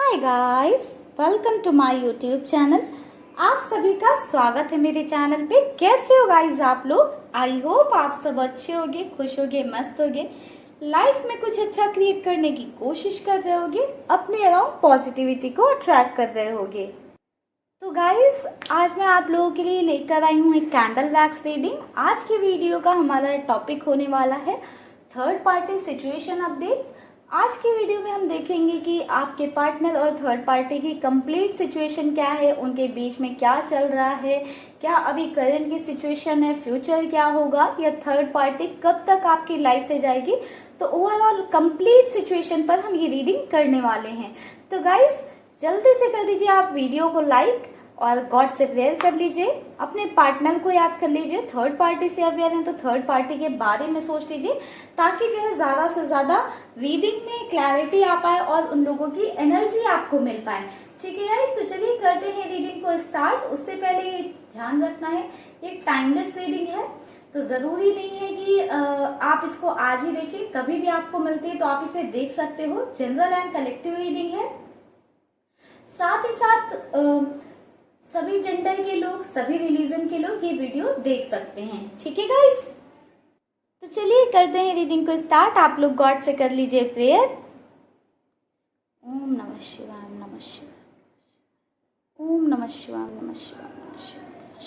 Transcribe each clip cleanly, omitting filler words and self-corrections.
Hi guys, welcome to my YouTube channel. आप सभी का स्वागत है मेरे चैनल पे। कैसे हो गाइस आप लोग? आई होप आप सब अच्छे होगे, खुश होगे, मस्त होगे, लाइफ में कुछ अच्छा क्रिएट करने की कोशिश कर रहे होगे, अपने अराउंड पॉजिटिविटी को अट्रैक्ट कर रहे होगे। तो गाइस, आज मैं आप लोगों के लिए लेकर आई हूँ एक कैंडल वैक्स रीडिंग। आज के वीडियो का हमारा टॉपिक होने वाला है थर्ड पार्टी सिचुएशन अपडेट। आज की वीडियो में हम देखेंगे कि आपके पार्टनर और थर्ड पार्टी की कंप्लीट सिचुएशन क्या है, उनके बीच में क्या चल रहा है, क्या अभी करंट की सिचुएशन है, फ्यूचर क्या होगा, या थर्ड पार्टी कब तक आपकी लाइफ से जाएगी। तो ओवरऑल कंप्लीट सिचुएशन पर हम ये रीडिंग करने वाले हैं। तो गाइस, जल्दी से कर दीजिए आप वीडियो को लाइक और गॉड से प्रेयर कर लीजिए, अपने पार्टनर को याद कर लीजिए। थर्ड पार्टी से अवेयर हैं तो थर्ड पार्टी के बारे में सोच लीजिए, ताकि जो है ज़्यादा से ज़्यादा रीडिंग में क्लैरिटी आ पाए और उन लोगों की एनर्जी आपको मिल पाए। ठीक है गाइस, तो चलिए करते हैं रीडिंग को स्टार्ट। उससे पहले ये ध्यान रखना है, ये टाइमलेस रीडिंग है, तो ज़रूरी नहीं है कि आप इसको आज ही देखें। कभी भी आपको मिलती है तो आप इसे देख सकते हो। जनरल एंड कलेक्टिव रीडिंग है, साथ ही साथ सभी जेंडर के लोग, सभी रिलीजन के लोग ये वीडियो देख सकते हैं। ठीक है गाइस, तो चलिए करते हैं रीडिंग को स्टार्ट। आप लोग गॉड से कर लीजिए प्रेयर। ओम नमः शिवाय, नमः शिवाय, ओम नमः शिवाय, नमः शिवाय, नमः शिवाय, नमः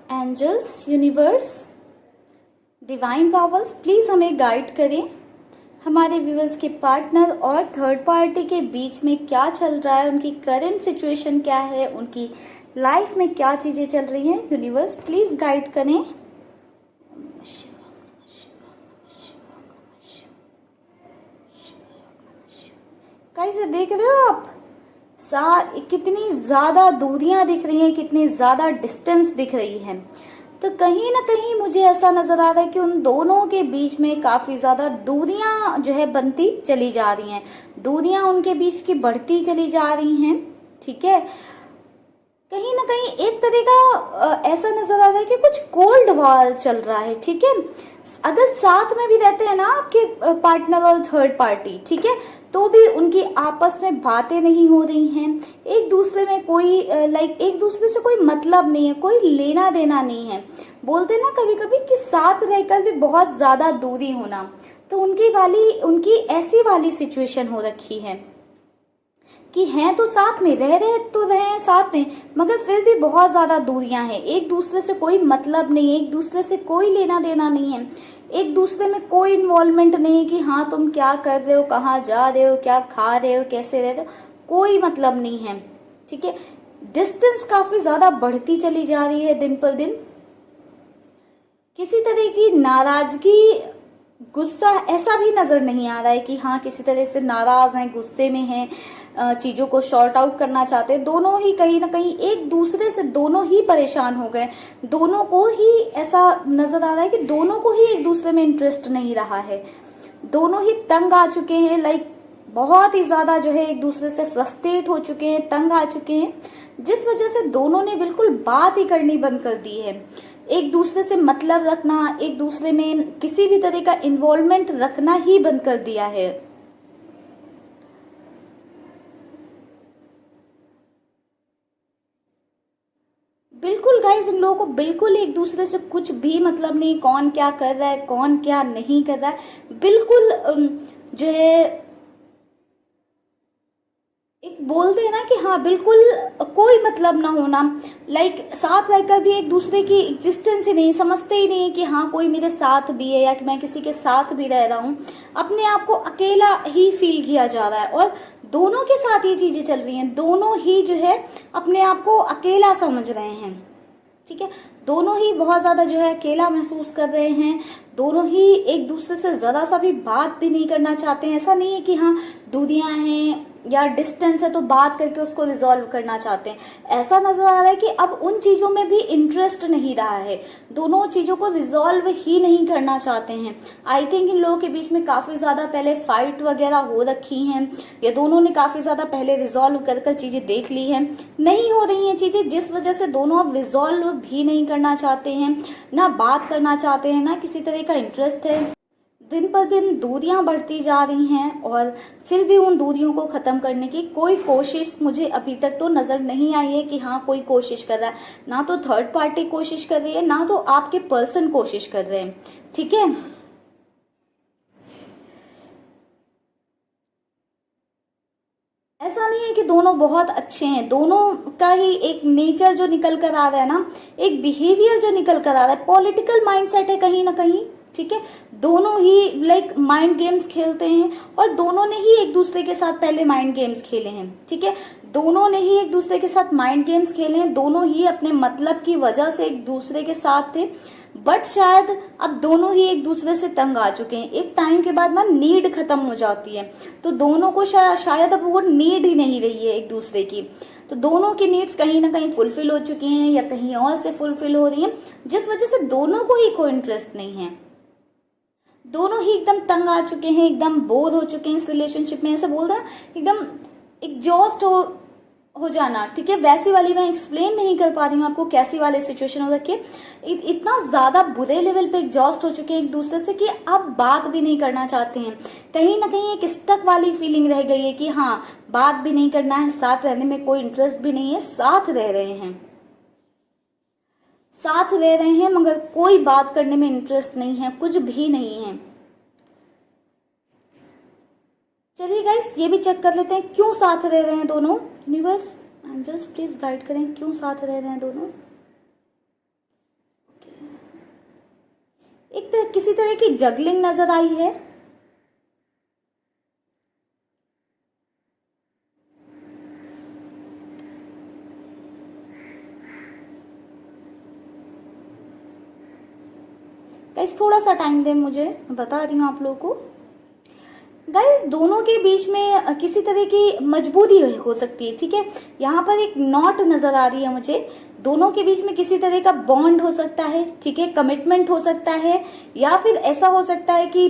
शिवाय। Angels, universe, divine powers, please हमें गाइड करें। हमारे व्यूअर्स के पार्टनर और थर्ड पार्टी के बीच में क्या चल रहा है, उनकी करंट सिचुएशन क्या है, उनकी लाइफ में क्या चीज़ें चल रही हैं। यूनिवर्स प्लीज़ गाइड करें। गाइस, देख रहे हो आप कितनी ज़्यादा दूरियां दिख रही हैं, कितनी ज़्यादा डिस्टेंस दिख रही है। तो कहीं ना कहीं मुझे ऐसा नजर आ रहा है कि उन दोनों के बीच में काफी ज्यादा दूरियां जो है बनती चली जा रही हैं, दूरियां उनके बीच की बढ़ती चली जा रही हैं। ठीक है, कहीं ना कहीं एक तरह का ऐसा नजर आ रहा है कि कुछ कोल्ड वॉर चल रहा है। ठीक है, अगर साथ में भी रहते हैं ना आपके पार्टनर और थर्ड पार्टी, ठीक है, तो भी उनकी आपस में बातें नहीं हो रही हैं, एक दूसरे में कोई एक दूसरे से कोई मतलब नहीं है, कोई लेना देना नहीं है। बोलते ना कभी कभी कि साथ रहकर भी बहुत ज्यादा दूरी होना, तो उनकी ऐसी वाली सिचुएशन हो रखी है कि हैं तो साथ में, रह रहे तो रहे हैं साथ में, मगर फिर भी बहुत ज़्यादा दूरियां हैं। एक दूसरे से कोई मतलब नहीं है, एक दूसरे से कोई लेना देना नहीं है, एक दूसरे में कोई इन्वॉल्वमेंट नहीं है कि हाँ तुम क्या कर रहे हो, कहाँ जा रहे हो, क्या खा रहे हो, कैसे रह रहे हो, कोई मतलब नहीं है। ठीक है, डिस्टेंस काफ़ी ज़्यादा बढ़ती चली जा रही है दिन पर दिन। किसी तरह की नाराजगी, गुस्सा ऐसा भी नज़र नहीं आ रहा है कि हाँ किसी तरह से नाराज़ हैं, गुस्से में हैं, चीज़ों को शॉर्ट आउट करना चाहते हैं। दोनों ही कहीं ना कहीं एक दूसरे से दोनों ही परेशान हो गए, दोनों को ही ऐसा नज़र आ रहा है कि दोनों को ही एक दूसरे में इंटरेस्ट नहीं रहा है, दोनों ही तंग आ चुके हैं। बहुत ही ज़्यादा जो है एक दूसरे से फ्रस्ट्रेट हो चुके हैं, तंग आ चुके हैं, जिस वजह से दोनों ने बिल्कुल बात ही करनी बंद कर दी है। एक दूसरे से मतलब रखना, एक दूसरे में किसी भी तरह का इन्वॉल्वमेंट रखना ही बंद कर दिया है। बिल्कुल गाइस, इन लोगों को बिल्कुल एक दूसरे से कुछ भी मतलब नहीं, कौन क्या कर रहा है, कौन क्या नहीं कर रहा है। बिल्कुल जो है एक बोलते हैं ना कि हाँ बिल्कुल कोई मतलब ना होना, साथ रहकर भी एक दूसरे की एग्जिस्टेंस ही नहीं, समझते ही नहीं है कि हाँ कोई मेरे साथ भी है या कि मैं किसी के साथ भी रह रहा हूँ। अपने आप को अकेला ही फील किया जा रहा है और दोनों के साथ ये चीज़ें चल रही हैं। दोनों ही जो है अपने आप को अकेला समझ रहे हैं। ठीक है, दोनों ही बहुत ज़्यादा जो है अकेला महसूस कर रहे हैं। दोनों ही एक दूसरे से ज़रा सा भी बात भी नहीं करना चाहते हैं। ऐसा नहीं है कि हाँ दूरियां हैं या डिस्टेंस है तो बात करके उसको रिजॉल्व करना चाहते हैं। ऐसा नज़र आ रहा है कि अब उन चीज़ों में भी इंटरेस्ट नहीं रहा है, दोनों चीज़ों को रिजॉल्व ही नहीं करना चाहते हैं। आई थिंक इन लोगों के बीच में काफ़ी ज़्यादा पहले फाइट वगैरह हो रखी हैं, या दोनों ने काफ़ी ज़्यादा पहले रिजॉल्व कर कर चीज़ें देख ली हैं, नहीं हो रही हैं चीज़ें, जिस वजह से दोनों अब रिजॉल्व भी नहीं करना चाहते हैं, ना बात करना चाहते हैं, ना किसी तरह का इंटरेस्ट है। दिन पर दिन दूरियां बढ़ती जा रही हैं और फिर भी उन दूरियों को ख़त्म करने की कोई कोशिश मुझे अभी तक तो नज़र नहीं आई है कि हाँ कोई कोशिश कर रहा है। ना तो थर्ड पार्टी कोशिश कर रही है, ना तो आपके पर्सन कोशिश कर रहे हैं। ठीक है, ऐसा नहीं है कि दोनों बहुत अच्छे हैं, दोनों का ही एक नेचर जो निकल कर आ रहा है ना, एक बिहेवियर जो निकल कर आ रहा है, पॉलिटिकल माइंडसेट है कहीं ना कहीं। ठीक है, दोनों ही लाइक माइंड गेम्स खेलते हैं और दोनों ने ही एक दूसरे के साथ पहले माइंड गेम्स खेले हैं। ठीक है, दोनों ने ही एक दूसरे के साथ माइंड गेम्स खेले हैं, दोनों ही अपने मतलब की वजह से एक दूसरे के साथ थे, बट शायद अब दोनों ही एक दूसरे से तंग आ चुके हैं। एक टाइम के बाद ना नीड खत्म हो जाती है, तो दोनों को शायद अब वो नीड ही नहीं रही है एक दूसरे की। तो दोनों की नीड्स कहीं ना कहीं फुलफिल हो चुकी हैं या कहीं और से फुलफिल हो रही हैं, जिस वजह से दोनों को ही कोई इंटरेस्ट नहीं है। दोनों ही एकदम तंग आ चुके हैं, एकदम बोर हो चुके हैं इस रिलेशनशिप में। ऐसे बोल रहे हैं एकदम एग्जॉस्ट हो जाना। ठीक है, वैसी वाली मैं एक्सप्लेन नहीं कर पा रही हूँ आपको कैसी वाली सिचुएशन हो रखी है। इतना ज़्यादा बुरे लेवल पे एग्जॉस्ट हो चुके हैं एक दूसरे से कि अब बात भी नहीं करना चाहते हैं। कहीं ना कहीं एक स्टक वाली फीलिंग रह गई है कि हाँ बात भी नहीं करना है, साथ रहने में कोई इंटरेस्ट भी नहीं है, साथ रह रहे हैं, साथ रह रहे हैं मगर कोई बात करने में इंटरेस्ट नहीं है, कुछ भी नहीं है। चलिए गाइस ये भी चेक कर लेते हैं क्यों साथ रह रहे हैं दोनों। यूनिवर्स एंजल्स प्लीज गाइड करें क्यों साथ रह रहे हैं दोनों। एक तरह किसी तरह की जगलिंग नजर आई है। गाइस थोड़ा सा टाइम दें मुझे, मैं बता रही हूँ आप लोगों को। गाइस दोनों के बीच में किसी तरह की मजबूरी हो सकती है। ठीक है, यहाँ पर एक नॉट नजर आ रही है मुझे। दोनों के बीच में किसी तरह का बॉन्ड हो सकता है, ठीक है, कमिटमेंट हो सकता है, या फिर ऐसा हो सकता है कि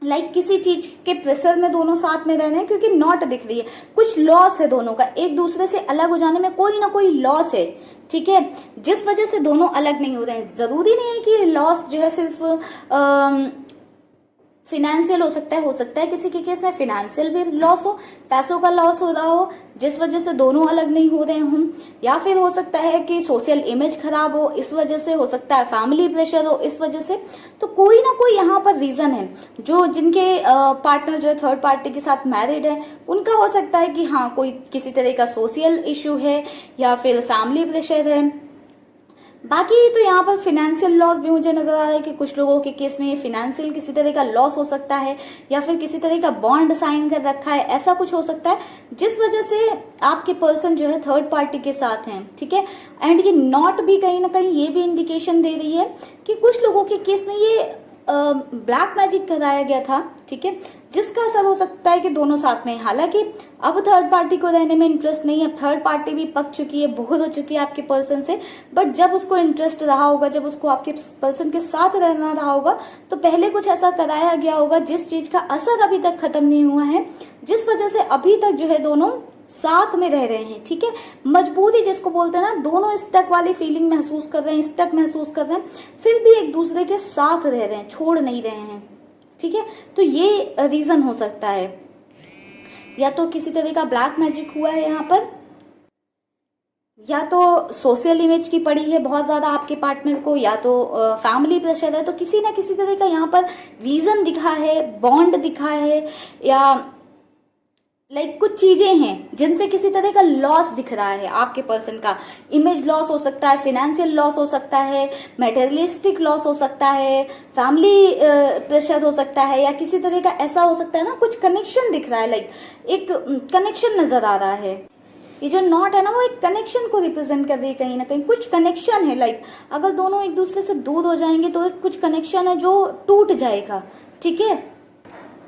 लाइक किसी चीज के प्रेशर में दोनों साथ में रह रहे हैं, क्योंकि नॉट दिख रही है। कुछ लॉस है दोनों का, एक दूसरे से अलग हो जाने में कोई ना कोई लॉस है। ठीक है, जिस वजह से दोनों अलग नहीं हो रहे हैं। जरूरी नहीं है कि लॉस जो है सिर्फ फिनेंशियल हो सकता है किसी के केस में फिनेंशियल भी लॉस हो, पैसों का लॉस हो रहा हो जिस वजह से दोनों अलग नहीं हो रहे हों, या फिर हो सकता है कि सोशल इमेज खराब हो इस वजह से, हो सकता है फैमिली प्रेशर हो इस वजह से। तो कोई ना कोई यहाँ पर रीजन है। जो जिनके पार्टनर जो है थर्ड पार्टी के साथ मैरिड है, उनका हो सकता है कि हाँ कोई किसी तरह का सोशल इशू है या फिर फैमिली प्रेशर है। बाकी तो यहाँ पर फिनेंशियल लॉस भी मुझे नजर आ रहा है कि कुछ लोगों के केस में फिनेंशियल किसी तरह का लॉस हो सकता है, या फिर किसी तरह का बॉन्ड साइन कर रखा है, ऐसा कुछ हो सकता है जिस वजह से आपके पर्सन जो है थर्ड पार्टी के साथ हैं। ठीक है, एंड ये नॉट भी कहीं ना कहीं ये भी इंडिकेशन दे रही है कि कुछ लोगों के केस में ये ब्लैक मैजिक कराया गया था। ठीक है, जिसका असर हो सकता है कि दोनों साथ में। हालांकि अब थर्ड पार्टी को रहने में इंटरेस्ट नहीं है, अब थर्ड पार्टी भी पक चुकी है, बोर हो चुकी है आपके पर्सन से। बट जब उसको इंटरेस्ट रहा होगा, जब उसको आपके पर्सन के साथ रहना रहा होगा, तो पहले कुछ ऐसा कराया गया होगा जिस चीज का असर अभी तक खत्म नहीं हुआ है, जिस वजह से अभी तक जो है दोनों साथ में रह रहे हैं। ठीक है, मजबूरी जिसको बोलते हैं ना, दोनों स्टक वाली फीलिंग महसूस कर रहे हैं, स्टक महसूस कर रहे हैं, फिर भी एक दूसरे के साथ रह रहे हैं, छोड़ नहीं रहे हैं। ठीक है, तो ये रीजन हो सकता है, या तो किसी तरह का ब्लैक मैजिक हुआ है यहाँ पर, या तो सोशल इमेज की पड़ी है बहुत ज्यादा आपके पार्टनर को, या तो फैमिली प्रेशर है। तो किसी ना किसी तरह का यहाँ पर रीजन दिखा है, बॉन्ड दिखा है, या लाइक कुछ चीजें हैं जिनसे किसी तरह का लॉस दिख रहा है आपके पर्सन का। इमेज लॉस हो सकता है, फिनेंशियल लॉस हो सकता है, मेटेरियलिस्टिक लॉस हो सकता है, फैमिली प्रेशर हो सकता है, या किसी तरह का ऐसा हो सकता है ना, कुछ कनेक्शन दिख रहा है, लाइक एक कनेक्शन नजर आ रहा है। ये जो नॉट है ना, वो एक कनेक्शन को रिप्रेजेंट कर रही है, कहीं ना कहीं कुछ कनेक्शन है। लाइक अगर दोनों एक दूसरे से दूर हो जाएंगे तो कुछ कनेक्शन है जो टूट जाएगा। ठीक है,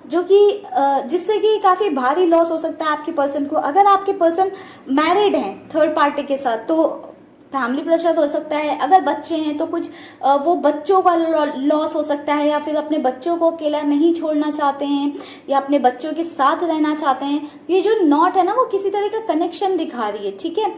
जो कि जिससे कि काफी भारी लॉस हो सकता है आपके पर्सन को। अगर आपके पर्सन मैरिड हैं थर्ड पार्टी के साथ तो फैमिली प्रेशर हो सकता है, अगर बच्चे हैं तो कुछ वो बच्चों का लॉस हो सकता है, या फिर अपने बच्चों को अकेला नहीं छोड़ना चाहते हैं, या अपने बच्चों के साथ रहना चाहते हैं। ये जो नॉट है ना, वो किसी तरह का कनेक्शन दिखा रही है। ठीक है,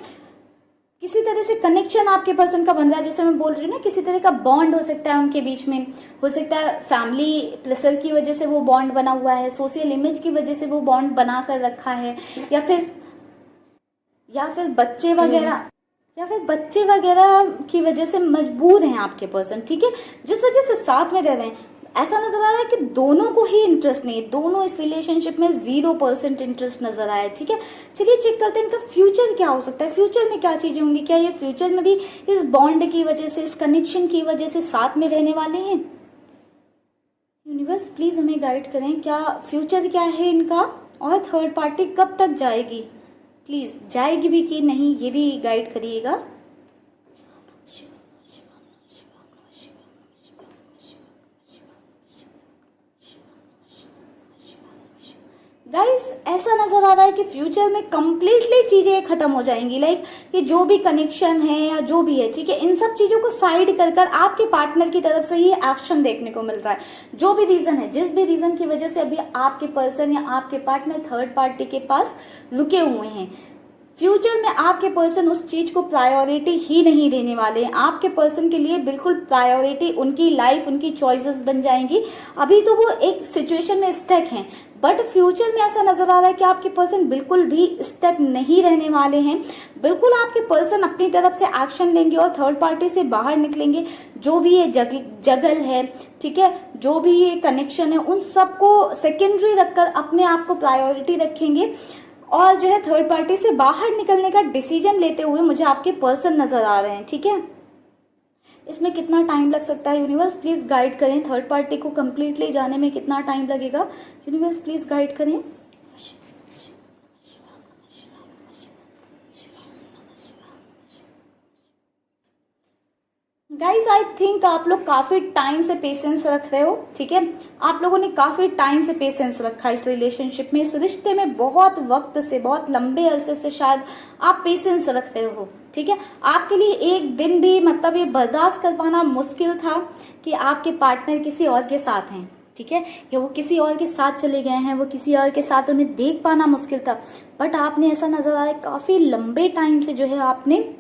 किसी तरह से कनेक्शन आपके पर्सन का बन रहा है, जैसे मैं बोल रही हूँ ना, किसी तरह का बॉन्ड हो सकता है उनके बीच में। हो सकता है फैमिली प्रेशर की वजह से वो बॉन्ड बना हुआ है, सोशल इमेज की वजह से वो बॉन्ड बना कर रखा है, या फिर बच्चे वगैरह, की वजह से मजबूर हैं आपके पर्सन, ठीक है, जिस वजह से साथ में रह रहे हैं। ऐसा नजर आ रहा है कि दोनों को ही इंटरेस्ट नहीं है, दोनों इस रिलेशनशिप में 0% इंटरेस्ट नजर आया है, ठीक है। चलिए चेक करते हैं इनका फ्यूचर क्या हो सकता है, फ्यूचर में क्या चीजें होंगी, क्या ये फ्यूचर में भी इस बॉन्ड की वजह से, इस कनेक्शन की वजह से साथ में रहने वाले हैं। यूनिवर्स प्लीज हमें गाइड करें, क्या फ्यूचर क्या है इनका, और थर्ड पार्टी कब तक जाएगी, प्लीज जाएगी भी कि नहीं ये भी गाइड करिएगा। गाइस ऐसा नजर आ रहा है कि फ्यूचर में कंप्लीटली चीजें खत्म हो जाएंगी, लाइक ये जो भी कनेक्शन है या जो भी है, ठीक है, इन सब चीजों को साइड कर कर आपके पार्टनर की तरफ से ही एक्शन देखने को मिल रहा है। जो भी रीजन है, जिस भी रीजन की वजह से अभी आपके पर्सन या आपके पार्टनर थर्ड पार्टी के पास रुके हुए हैं, फ्यूचर में आपके पर्सन उस चीज को प्रायोरिटी ही नहीं देने वाले हैं। आपके पर्सन के लिए बिल्कुल प्रायोरिटी उनकी लाइफ, उनकी चॉइसेस बन जाएंगी। अभी तो वो एक सिचुएशन में स्टक हैं, बट फ्यूचर में ऐसा नजर आ रहा है कि आपके पर्सन बिल्कुल भी स्टक नहीं रहने वाले हैं। बिल्कुल आपके पर्सन अपनी तरफ से एक्शन लेंगे और थर्ड पार्टी से बाहर निकलेंगे। जो भी ये जगल है, ठीक है, जो भी ये कनेक्शन है, उन सबको सेकेंडरी रखकर अपने आप को प्रायोरिटी रखेंगे और जो है थर्ड पार्टी से बाहर निकलने का डिसीजन लेते हुए मुझे आपके पर्सन नजर आ रहे हैं, ठीक है। इसमें कितना टाइम लग सकता है, यूनिवर्स प्लीज गाइड करें, थर्ड पार्टी को कंप्लीटली जाने में कितना टाइम लगेगा, यूनिवर्स प्लीज गाइड करें। गाइज आई थिंक आप लोग काफ़ी टाइम से पेशेंस रख रहे हो, ठीक है, आप लोगों ने काफ़ी टाइम से पेशेंस रखा इस रिलेशनशिप में, इस रिश्ते में बहुत वक्त से, बहुत लंबे अरसे से शायद आप पेशेंस रख रहे हो, ठीक है। आपके लिए एक दिन भी मतलब ये बर्दाश्त कर पाना मुश्किल था कि आपके पार्टनर किसी और के साथ हैं, ठीक है, या वो किसी और के साथ चले गए हैं, वो किसी और के साथ उन्हें देख पाना मुश्किल था, बट आपने ऐसा नजर आया काफ़ी लंबे टाइम से जो है आपने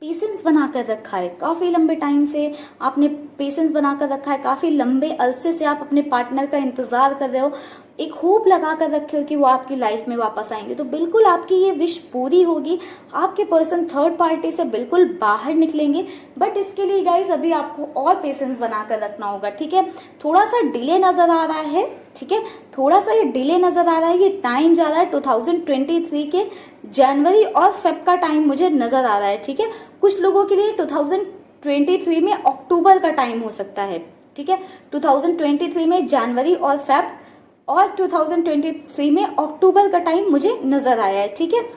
पेशेंस बनाकर रखा है, काफ़ी लंबे टाइम से आपने पेशेंस बनाकर रखा है, काफ़ी लंबे अरसे से आप अपने पार्टनर का इंतज़ार कर रहे हो, एक होप लगा कर रखे हो कि वो आपकी लाइफ में वापस आएंगे। तो बिल्कुल आपकी ये विश पूरी होगी, आपके पर्सन थर्ड पार्टी से बिल्कुल बाहर निकलेंगे, बट इसके लिए गाइज अभी आपको और पेशेंस बनाकर रखना होगा, ठीक है। थोड़ा सा डिले नज़र आ रहा है, ठीक है, थोड़ा सा ये डिले नज़र आ रहा है, ये टाइम जा रहा है 2023 के जनवरी और फेब का टाइम मुझे नज़र आ रहा है, ठीक है। कुछ लोगों के लिए 2023 में अक्टूबर का टाइम हो सकता है, ठीक है, 2023 में जनवरी और फेब और 2023 में अक्टूबर का टाइम मुझे नज़र आया है, ठीक है।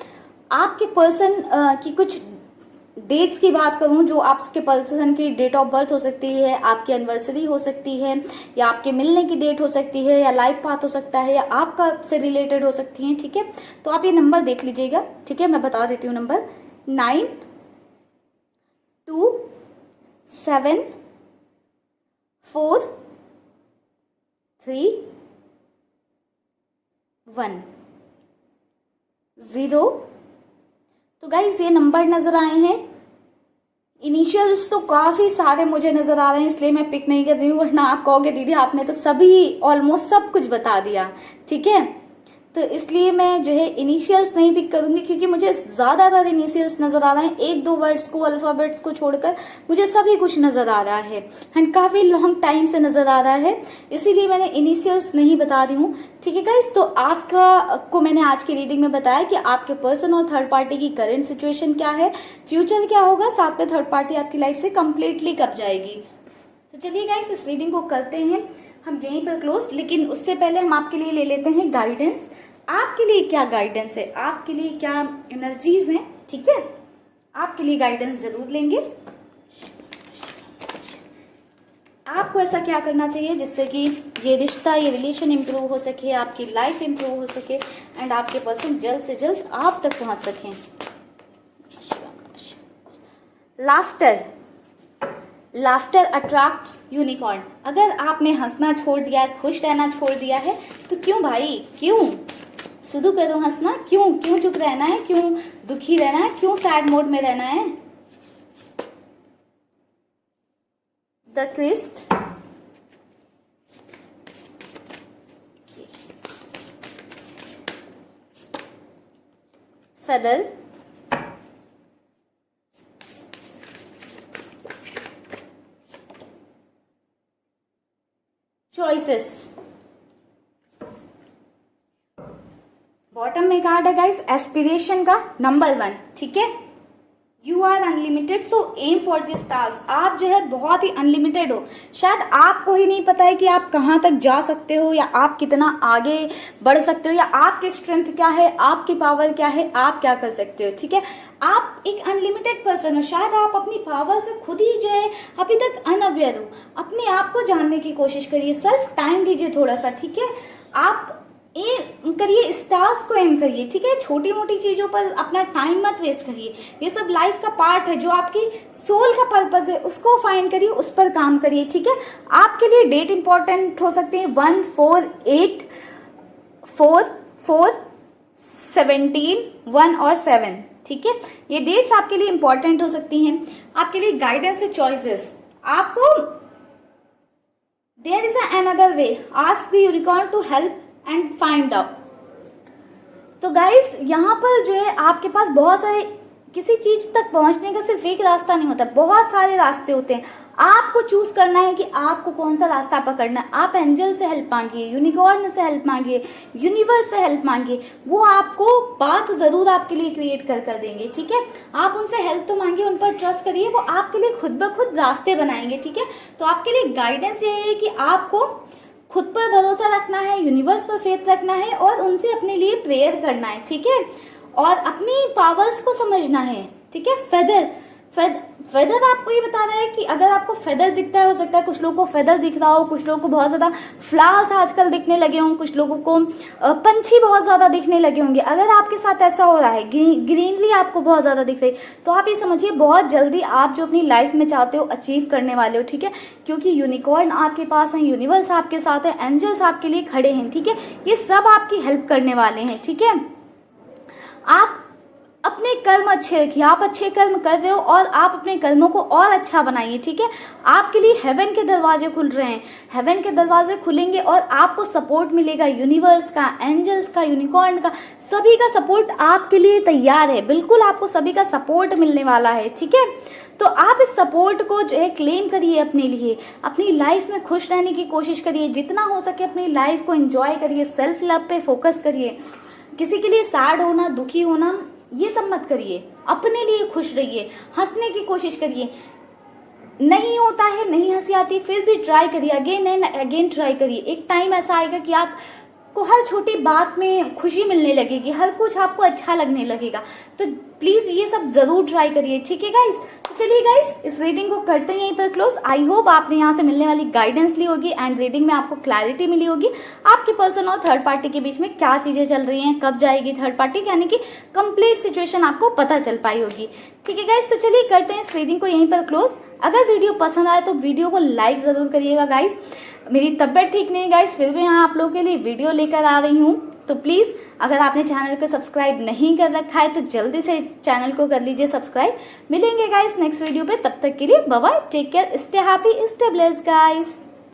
आपके पर्सन की कुछ डेट्स की बात करूं, जो आपके पर्सन की डेट ऑफ बर्थ हो सकती है, आपकी एनिवर्सरी हो सकती है, या आपके मिलने की डेट हो सकती है, या लाइफ पाथ हो सकता है, या आपका से रिलेटेड हो सकती हैं, ठीक है। तो आप ये नंबर देख लीजिएगा, ठीक है, मैं बता देती हूँ नंबर 927431 तो गाइज ये नंबर नजर आए हैं। इनिशियल्स तो काफ़ी सारे मुझे नज़र आ रहे हैं, इसलिए मैं पिक नहीं कर रही हूँ, वरना आप कहोगे दीदी आपने तो सभी ऑलमोस्ट सब कुछ बता दिया, ठीक है। तो इसलिए मैं जो है इनिशियल्स नहीं पिक करूंगी, क्योंकि मुझे ज़्यादातर इनिशियल्स नज़र आ रहे हैं, एक दो वर्ड्स को, अल्फ़ाबेट्स को छोड़कर मुझे सभी कुछ नज़र आ रहा है एंड काफ़ी लॉन्ग टाइम से नज़र आ रहा है, इसीलिए मैंने इनिशियल्स नहीं बता रही हूँ, ठीक है गाइस। तो आपका को मैंने आज की रीडिंग में बताया कि आपके पर्सन और थर्ड पार्टी की करंट सिचुएशन क्या है, फ्यूचर क्या होगा, साथ में थर्ड पार्टी आपकी लाइफ से कंप्लीटली कब जाएगी। तो चलिए गाइस इस रीडिंग को करते हैं हम यहीं पर क्लोज, लेकिन उससे पहले हम आपके लिए ले लेते हैं गाइडेंस। आपके लिए क्या गाइडेंस है, आपके लिए क्या एनर्जीज हैं, ठीक है, आपके लिए गाइडेंस जरूर लेंगे। आपको ऐसा क्या करना चाहिए जिससे कि ये रिश्ता, ये रिलेशन इंप्रूव हो सके, आपकी लाइफ इंप्रूव हो सके एंड आपके पर्सन जल्द से जल्द आप तक पहुंच सकें। Laughter attracts unicorn. अगर आपने हंसना छोड़ दिया है, खुश रहना छोड़ दिया है, तो क्यों भाई, क्यों शुरू करो हंसना। क्यों क्यों चुप रहना है, क्यों दुखी रहना है, क्यों सैड मोड में रहना है। The crest, feather, choices. Bottom में कार्ड है गाइस एस्पिरेशन का नंबर 1, ठीक है। You are unlimited so aim for the stars. आप जो है बहुत ही अनलिमिटेड हो। शायद आपको ही नहीं पता है कि आप कहाँ तक जा सकते हो, या आप कितना आगे बढ़ सकते हो, या आपकी स्ट्रेंथ क्या है, आपकी पावर क्या है, आप क्या कर सकते हो, ठीक है। आप एक अनलिमिटेड पर्सन हो। शायद आप अपनी पावर से खुद ही जो है अभी तक अनअवेयर हो। अपने आप को जानने की कोशिश करिए, सेल्फ टाइम दीजिए थोड़ा सा, ठीक है। आप एम करिए, स्टार्स को एम करिए, ठीक है। छोटी मोटी चीज़ों पर अपना टाइम मत वेस्ट करिए। ये सब लाइफ का पार्ट है। जो आपकी सोल का पर्पस है उसको फाइंड करिए, उस पर काम करिए, ठीक है। आपके लिए डेट इंपॉर्टेंट हो सकती है 1, 4, 8, 4, 4, 17, 1 और 7, ठीक है। ये डेट्स आपके लिए इंपॉर्टेंट हो सकती हैं। आपके लिए गाइडेंस है, चॉइसेस। आपको there is another way, ask the unicorn to help and find out. तो गाइस यहाँ पर जो है आपके पास बहुत सारे, किसी चीज तक पहुंचने का सिर्फ एक रास्ता नहीं होता, बहुत सारे रास्ते होते हैं। आपको चूज करना है कि आपको कौन सा रास्ता पकड़ना है। आप एंजल से हेल्प मांगिए, यूनिकॉर्न से हेल्प मांगिए, यूनिवर्स से हेल्प मांगिए, वो आपको पाथ जरूर आपके लिए क्रिएट कर देंगे, ठीक है। आप उनसे हेल्प तो मांगिए, उन पर ट्रस्ट करिए, वो आपके लिए खुद ब खुद रास्ते बनाएंगे, ठीक है। तो आपके लिए गाइडेंस ये है कि आपको खुद पर भरोसा रखना है, यूनिवर्स पर फेथ रखना है और उनसे अपने लिए प्रेयर करना है, ठीक है। और अपनी पावर्स को समझना है, ठीक है। फेदर आपको ये बता रहा है कि अगर आपको फेदर दिखता है, हो सकता है कुछ लोगों को फेदर दिख रहा हो, कुछ लोगों को बहुत ज़्यादा फ्लावर्स आजकल दिखने लगे हों, कुछ लोगों को पंछी बहुत ज़्यादा दिखने लगे होंगे। अगर आपके साथ ऐसा हो रहा है, ग्रीनरी आपको बहुत ज़्यादा दिख रही, तो आप ये समझिए बहुत जल्दी आप जो अपनी लाइफ में चाहते हो अचीव करने वाले हो, ठीक है। क्योंकि यूनिकॉर्न आपके पास है, यूनिवर्स आपके साथ है, एंजल्स आपके लिए खड़े हैं, ठीक है। ये सब आपकी हेल्प करने वाले हैं, ठीक है। आप अपने कर्म अच्छे रखिए, आप अच्छे कर्म कर रहे हो और आप अपने कर्मों को और अच्छा बनाइए, ठीक है। आपके लिए हेवन के दरवाजे खुल रहे हैं, हेवन के दरवाजे खुलेंगे और आपको सपोर्ट मिलेगा, यूनिवर्स का, एंजल्स का, यूनिकॉर्न का, सभी का सपोर्ट आपके लिए तैयार है। बिल्कुल आपको सभी का सपोर्ट मिलने वाला है, ठीक है। तो आप इस सपोर्ट को जो है क्लेम करिए अपने लिए, अपनी लाइफ में खुश रहने की कोशिश करिए, जितना हो सके अपनी लाइफ को एंजॉय करिए, सेल्फ लव पे फोकस करिए। किसी के लिए सैड होना, दुखी होना, ये सब मत करिए। अपने लिए खुश रहिए, हंसने की कोशिश करिए। नहीं होता है, नहीं हंसी आती, फिर भी ट्राई करिए, अगेन एंड अगेन ट्राई करिए। एक टाइम ऐसा आएगा कि आपको हर छोटी बात में खुशी मिलने लगेगी, हर कुछ आपको अच्छा लगने लगेगा। तो प्लीज़ ये सब ज़रूर ट्राई करिए, ठीक है गाइस। तो चलिए गाइस, इस रीडिंग को करते हैं यहीं पर क्लोज। आई होप आपने यहाँ से मिलने वाली गाइडेंस ली होगी एंड रीडिंग में आपको क्लैरिटी मिली होगी। आपके पर्सन और थर्ड पार्टी के बीच में क्या चीज़ें चल रही हैं, कब जाएगी थर्ड पार्टी, यानी कि कंप्लीट सिचुएशन आपको पता चल पाई होगी, ठीक है गाइस। तो चलिए करते हैं इस रीडिंग को यहीं पर क्लोज। अगर वीडियो पसंद आए तो वीडियो को लाइक ज़रूर करिएगा गाइस। मेरी तबीयत ठीक नहीं है गाइस, फिर भी यहाँ आप लोगों के लिए वीडियो लेकर आ रही हूँ। तो प्लीज़ अगर आपने चैनल को सब्सक्राइब नहीं कर रखा है तो जल्दी से चैनल को कर लीजिए सब्सक्राइब। मिलेंगे गाइस नेक्स्ट वीडियो पे, तब तक के लिए bye bye, take care, stay happy, stay blessed guys.